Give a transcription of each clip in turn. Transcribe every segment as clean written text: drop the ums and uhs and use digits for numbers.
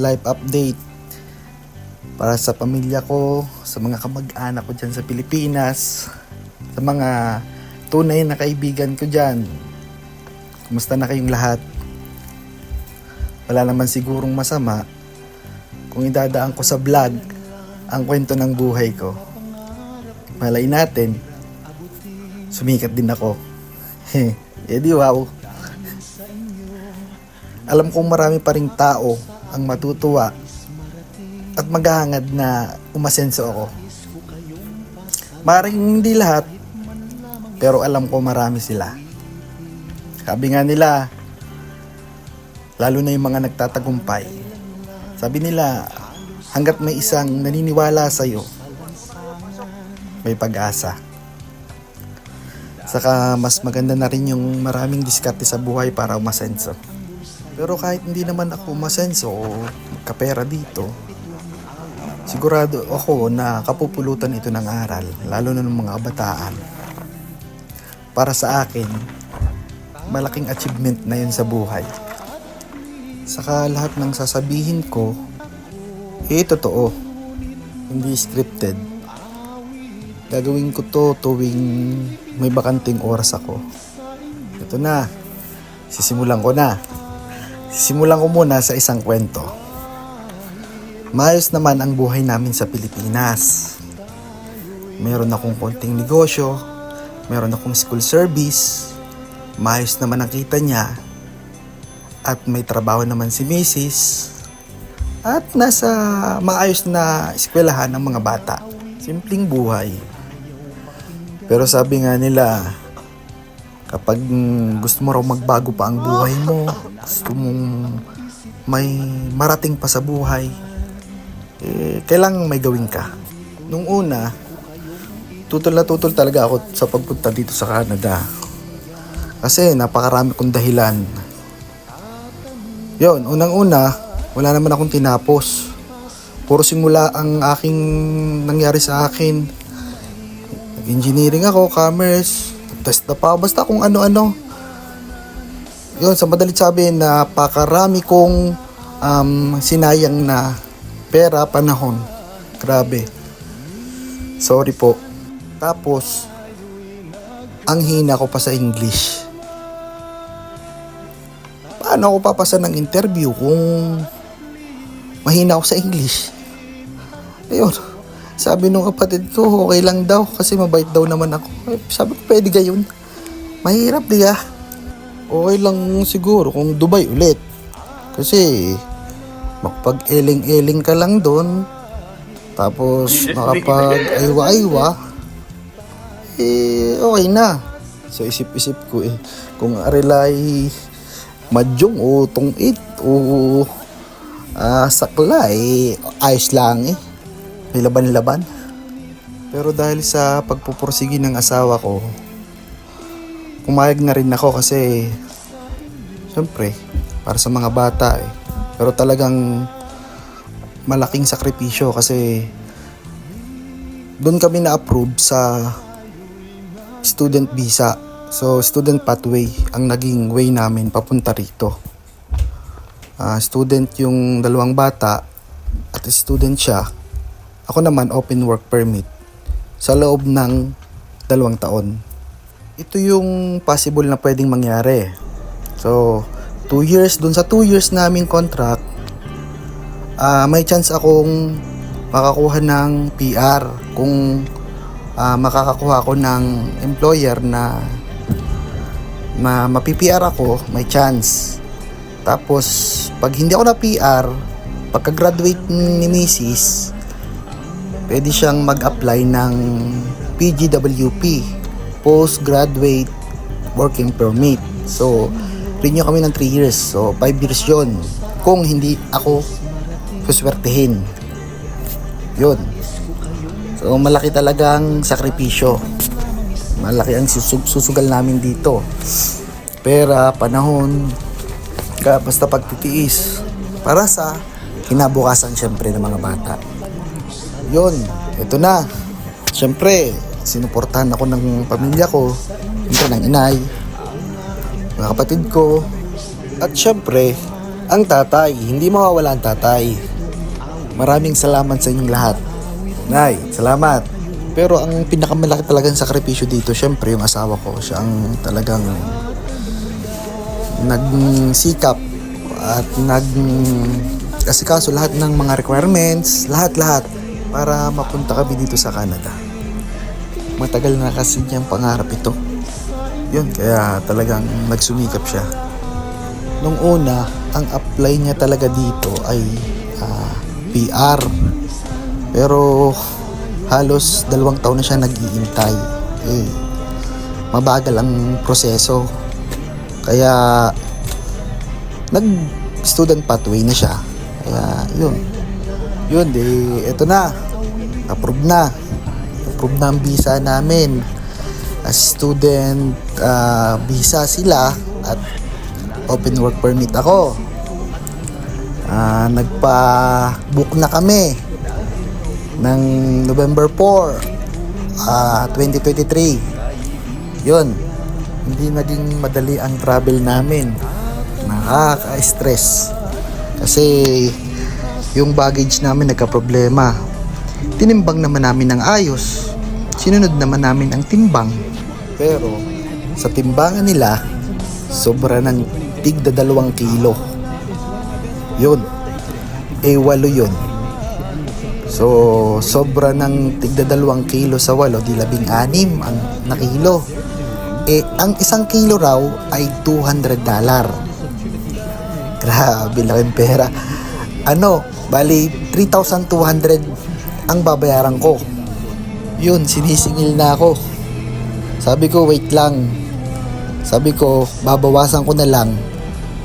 life update para sa pamilya ko, sa mga kamag-anak ko dyan sa Pilipinas, sa mga tunay na kaibigan ko dyan. Kumusta na kayong lahat? Wala naman sigurong masama kung idadaan ko sa vlog ang kwento ng buhay ko. Malay natin, sumikat din ako. Di wow. Alam kong marami pa ring tao ang matutuwa at maghahangad na umasenso ako. Maring hindi lahat, pero alam ko marami sila. Sabi nga nila, lalo na yung mga nagtatagumpay, sabi nila, hanggat may isang naniniwala sa'yo, may pag-asa. Saka mas maganda na rin yung maraming diskarte sa buhay para umasenso. Pero kahit hindi naman ako umasenso o kapera dito, sigurado ako na kapupulutan ito ng aral, lalo na ng mga kabataan. Para sa akin, malaking achievement na yun sa buhay. Saka lahat ng sasabihin ko, totoo. Hindi scripted. Gagawin ko to tuwing may bakanting oras ako. Ito na. Sisimulan ko muna sa isang kwento. Maayos naman ang buhay namin sa Pilipinas. Meron akong konting negosyo, meron akong school service, maayos naman ang kita niya, at may trabaho naman si Mrs. At nasa maayos na eskwelahan ng mga bata. Simpleng buhay. Pero sabi nga nila, kapag gusto mo raw magbago pa ang buhay mo, gusto mong may marating pa sa buhay, kailangang may gawin ka. Nung una, tutol na tutol talaga ako sa pagpunta dito sa Canada. Kasi napakarami kong dahilan. Yon, unang-una, wala naman akong tinapos. Puro simula ang aking nangyari sa akin. Nag-engineering ako, commerce, test na pa, basta kung ano-ano. Yun, sa madalit sabihin, napakarami kong sinayang na pera, panahon. Grabe. Sorry po. Tapos, ang hina ko pa sa English. Paano ako papasa ng interview kung mahina ako sa English? Ayun. Sabi nung kapatid ko, okay lang daw kasi mabait daw naman ako. Sabi ko, pwede gayon. Mahirap diya. Okay lang siguro kung Dubai ulit. Kasi makapag-eling-eling ka lang doon. Tapos makapag-aywa-aywa. Okay na. So isip-isip ko kung arilay madyong o tungit o sakla ayos lang may laban-laban. Pero dahil sa pagpupursige ng asawa ko, pumayag na rin ako kasi syempre para sa mga bata pero talagang malaking sakripisyo kasi doon kami na-approve sa student visa. So student pathway ang naging way namin papunta rito. Student yung dalawang bata at student siya. Ako naman open work permit sa loob ng 2 taon. Ito yung possible na pwedeng mangyari. So 2 years, dun sa 2 years naming contract, may chance akong makakuha ng PR kung makakakuha ako ng employer na mapi-PR ako, may chance. Tapos pag hindi ako na PR, pagka-graduate ni Mrs., pwede siyang mag-apply ng PGWP, Postgraduate Working Permit. So renew kami ng 3 years. So 5 years yun kung hindi ako suswertehin. Yun. So malaki talagang sakripisyo. Malaki ang susugal namin dito. Pera, panahon, basta pagtitiis para sa kinabukasan syempre ng mga bata. Yun, ito na. Syempre, sinuportahan ako ng pamilya ko, syempre ng inay, mga kapatid ko, at syempre Ang tatay, hindi mawawala ang tatay. Maraming salamat sa inyong lahat. Nay, salamat. Pero ang pinakamalaki talagang sakripisyo dito, syempre yung asawa ko. Siya ang talagang nagsikap at asikaso lahat ng mga requirements, lahat para mapunta kami dito sa Canada. Matagal na kasi niyang pangarap ito. Yun, kaya talagang nagsumikap siya. Nung una, ang apply niya talaga dito ay PR. Pero halos 2 taon na siya nag-iintay. Mabagal ang proseso. Kaya nag-student pathway na siya. Kaya yun, eto na. Approve na ang visa namin. As student visa sila at open work permit ako. Nagpa-book na kami ng November 4, 2023. Yun, hindi naging madali ang travel namin. Nakaka-stress kasi yung baggage namin nagka-problema. Tinimbang naman namin ng ayos, sinunod naman namin ang timbang, pero sa timbangan nila sobra ng tigda 2 kilo. Yun, 8 yun. So sobra ng tigda 2 kilo sa 8, di 16 ang na kilo. Ang 1 kilo raw ay $200. Grabe, laking pera. Bali 3,200 ang babayaran ko. Yun, sinisingil na ako. Sabi ko, wait lang. Sabi ko, babawasan ko na lang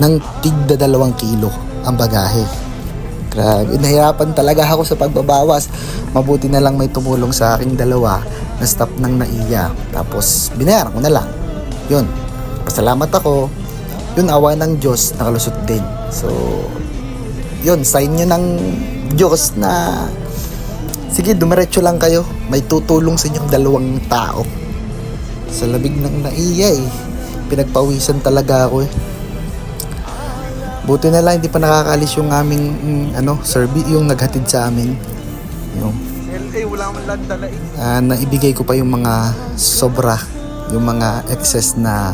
ng tigda 2 kilo ang bagahe. Grabe, nahirapan talaga ako sa pagbabawas. Mabuti na lang may tumulong sa aking dalawa na staff ng NAIA. Tapos, binayaran ko na lang. Yun, pasalamat ako. Yun, awa ng Diyos, nakalusot din. So, yun, sign nyo ng Diyos na sige, dumiretso lang kayo. May tutulong sa inyong 2 tao. Sa labig ng NAIA pinagpawisan talaga ako Buti na lang hindi pa nakakaalis yung aming yung naghatid sa amin. Yung LA wala man lang dala naibigay ko pa yung mga sobra, yung mga excess na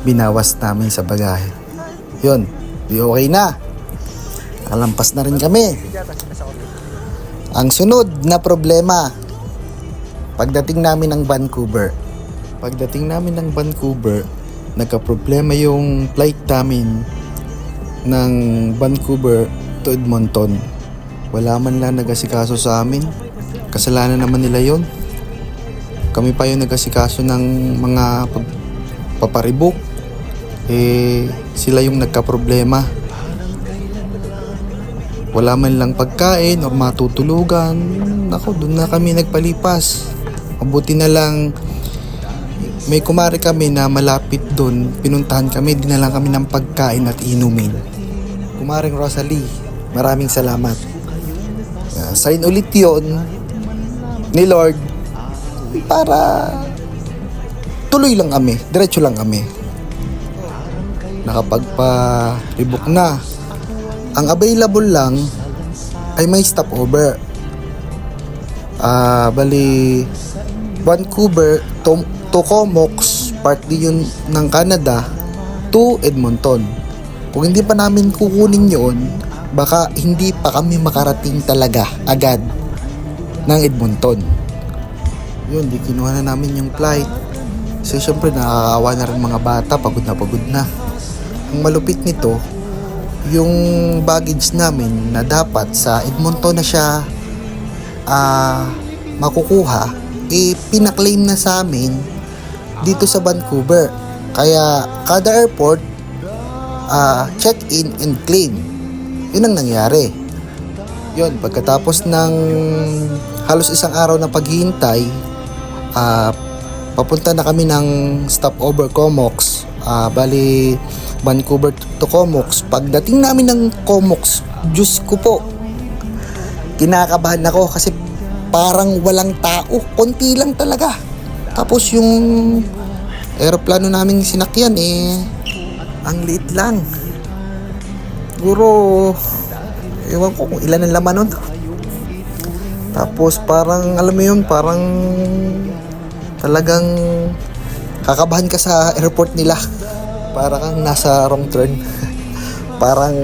binawas namin sa bagahe. Yun, di okay na. Nakalampas na rin kami. Ang sunod na problema, pagdating namin ng Vancouver. Nagka-problema yung flight namin ng Vancouver to Edmonton. Wala man lang nag-asikaso sa amin. Kasalanan naman nila yon. Kami pa yung nag-asikaso ng mga paparibok. Sila yung nagka-problema. Wala man lang pagkain or matutulugan. Nako, doon na kami nagpalipas. Mabuti na lang may kumare kami na malapit doon. Pinuntahan kami, dinalang kami ng pagkain at inumin. Kumaring Rosalie, maraming salamat. Sign ulit yon ni Lord para tuloy lang kami, diretso lang kami. Nakapagpa-rebook na. Ang available lang ay may stopover. Bali Vancouver to Comox, partly yun ng Canada, to Edmonton. Kung hindi pa namin kukunin yun, baka hindi pa kami makarating talaga agad ng Edmonton. Yun, di kinuha na namin yung flight. So syempre nakakawa na rin mga bata, pagod na. Ang malupit nito, yung baggage namin na dapat sa Edmonton na siya makukuha, pinaklaim na sa amin dito sa Vancouver. Kaya kada airport, check-in and claim. Yun ang nangyari. Yun, pagkatapos ng halos 1 araw na paghihintay, papunta na kami ng stopover Comox. Bali Vancouver to Comox. Pagdating namin ng Comox, Diyos ko po, kinakabahan ako kasi parang walang tao, konti lang talaga. Tapos yung aeroplano namin sinakyan ang liit lang. Siguro, ewan ko kung ilan ang laman nun. Tapos parang, alam mo yun, parang talagang kakabahan ka sa airport nila. Parang kang nasa wrong turn. parang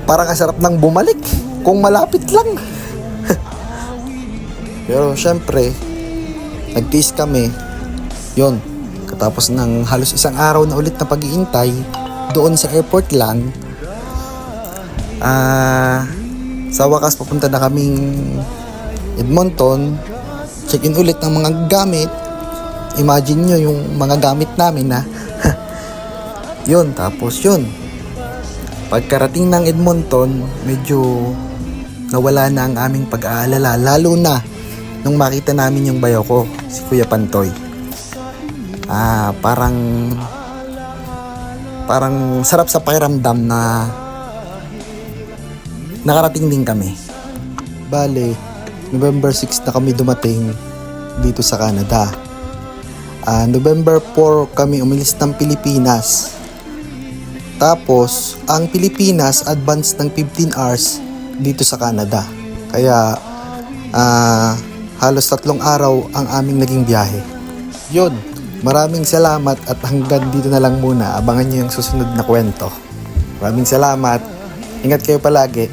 ang sarap nang bumalik kung malapit lang. Pero syempre, nagtiis kami. Yun, katapos ng halos isang araw na ulit na pag-iintay doon sa airport lang, sa wakas papunta na kaming Edmonton. Check-in ulit ng mga gamit. Imagine nyo yung mga gamit namin na yun, tapos yun, pagkarating ng Edmonton, medyo nawala na ang aming pag-aalala, lalo na nung makita namin yung bayaw ko, si Kuya Pantoy. Parang sarap sa pakiramdam na nakarating din kami. Bale, November 6 na kami dumating dito sa Canada. November 4 kami umalis ng Pilipinas. Tapos, ang Pilipinas advance ng 15 hours dito sa Canada. Kaya, halos 3 araw ang aming naging biyahe. Yun, maraming salamat at hanggang dito na lang muna. Abangan nyo yung susunod na kwento. Maraming salamat. Ingat kayo palagi.